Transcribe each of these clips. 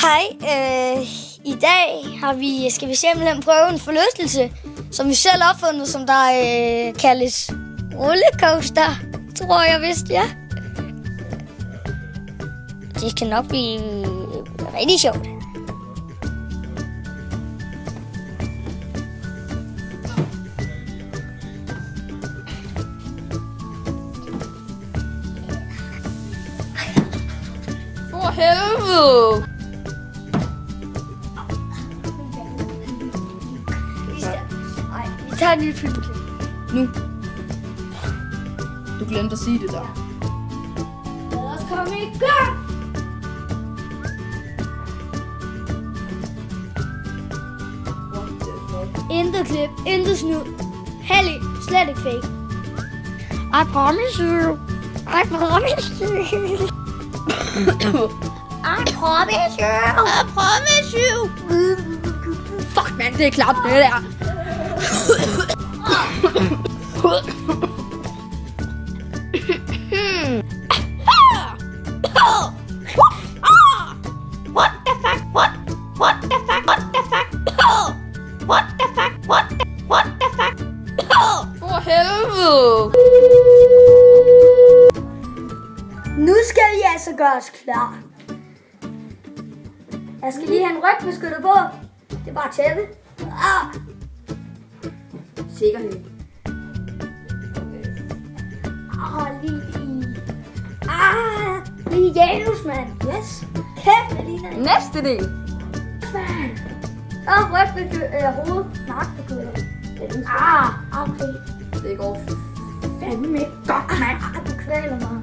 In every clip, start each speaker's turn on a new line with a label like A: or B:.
A: Hej, i dag skal vi simpelthen prøve en forlystelse, som vi selv har opfundet, som der kaldes rollercoaster, tror jeg vist, ja. Det skal nok blive rigtig sjovt.
B: For helvede!
A: Vi tager en ny filmklip.
B: Nu. Du glemte at sige det der.
A: Lad os komme i gang!
B: What the fuck?
A: Intet klip, intet snud. Hellig, slet ikke fake. I promise you. I promise you. I promise you.
B: I promise you. Fuck, man, det er klart det der.
A: What the fuck? What the fuck? What the fuck? What the fuck? What the fuck?
B: For helvede.
A: Nu skal vi altså gøre os klar. Jeg skal lige have en rygbeskytter på. Det er bare tæppe.
B: Sikkerhed.
A: Lige Janus, mand. Yes. Kæft, det ligner en
B: Næste del.
A: mand. Rygbeskytter, hoved, nakkebeskytter. Okay.
B: Det går
A: Fandme godt, mand. Du kvæler mig.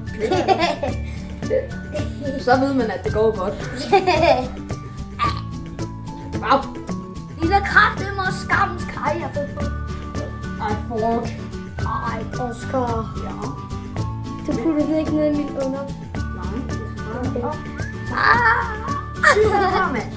B: Så ved man, at det går godt. Wow.
A: Lille kraft, mig skammens kaj, jeg får på.
B: Ej, fuck.
A: Ej, Oscar.
B: Ja.
A: Du putter det ikke ned i min under.
B: Nej, det er
A: Ah!
B: mand.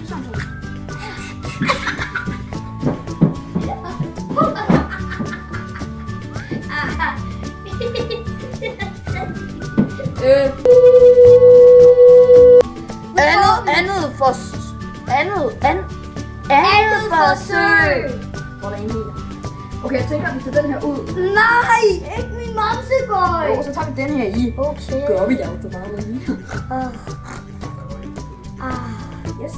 B: Andet forsøg. Hvordan mener? Okay, jeg tænker, at vi tager den her ud.
A: Nej, ikke min mamseboy.
B: Og så tager vi den her i.
A: Okay.
B: Gør vi jo så meget lige.
A: Yes.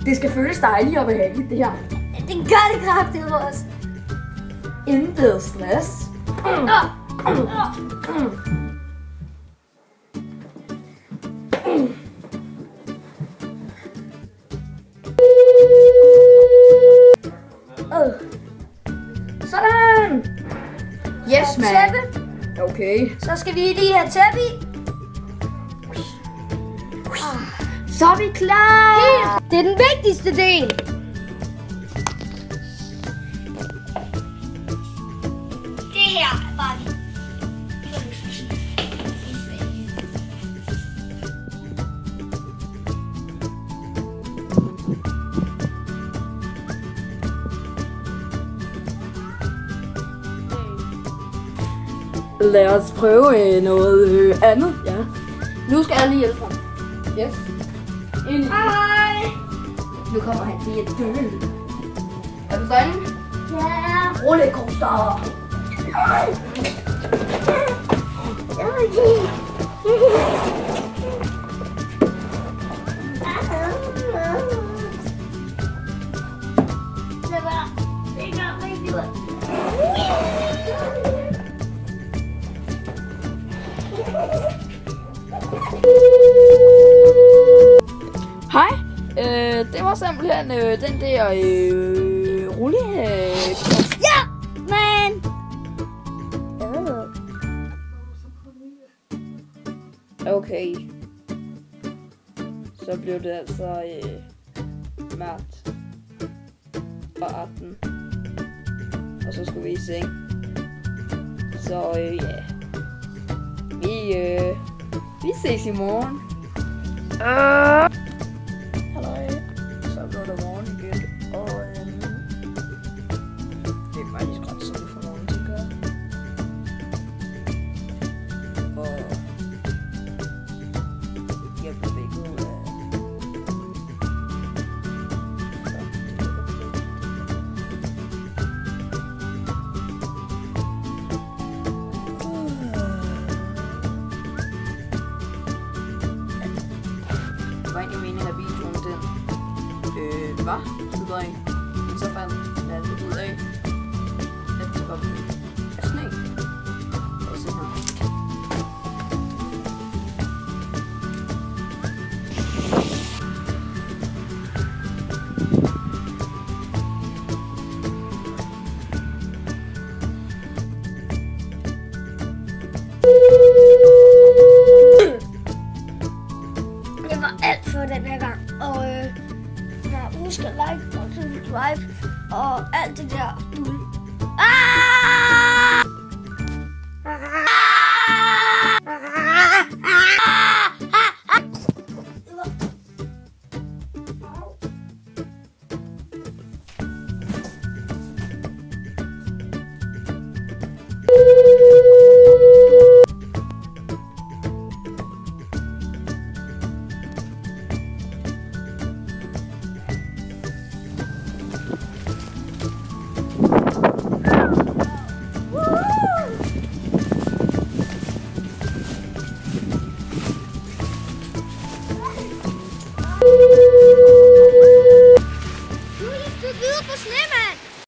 B: Det skal føles dejligt og behageligt, det her.
A: Det gør det kraftigt også.
B: Intet stress.
A: Sådan.
B: Yes, man.
A: Tæppe.
B: Okay.
A: Så skal vi lige have tæppe i.
B: Så er vi klar.
A: Det er den vigtigste del. Det her er bare lige.
B: Lad os prøve noget andet. Ja. Nu skal jeg lige hjælpe ham. Yes. Ind.
A: Hej.
B: Nu kommer han til at dø. Er du derinde?
A: Ja.
B: Rollercoaster. Hej. Det var simpelthen den der rulle.
A: Ja, men.
B: Okay. Så blev det altså mørkt og aften. Og så skulle vi i seng. Så ja. Vi ses i morgen. Halløj. Så blev det morgen igen. Og det er faktisk ret sådan for morgen, tænker jeg. Og jeg blev vækket af det var sidring. Så fandt jeg det ud af, at det var af sne. Og se her.
A: Det var alt for den her gang, og husk at like og subscribe og alt det der.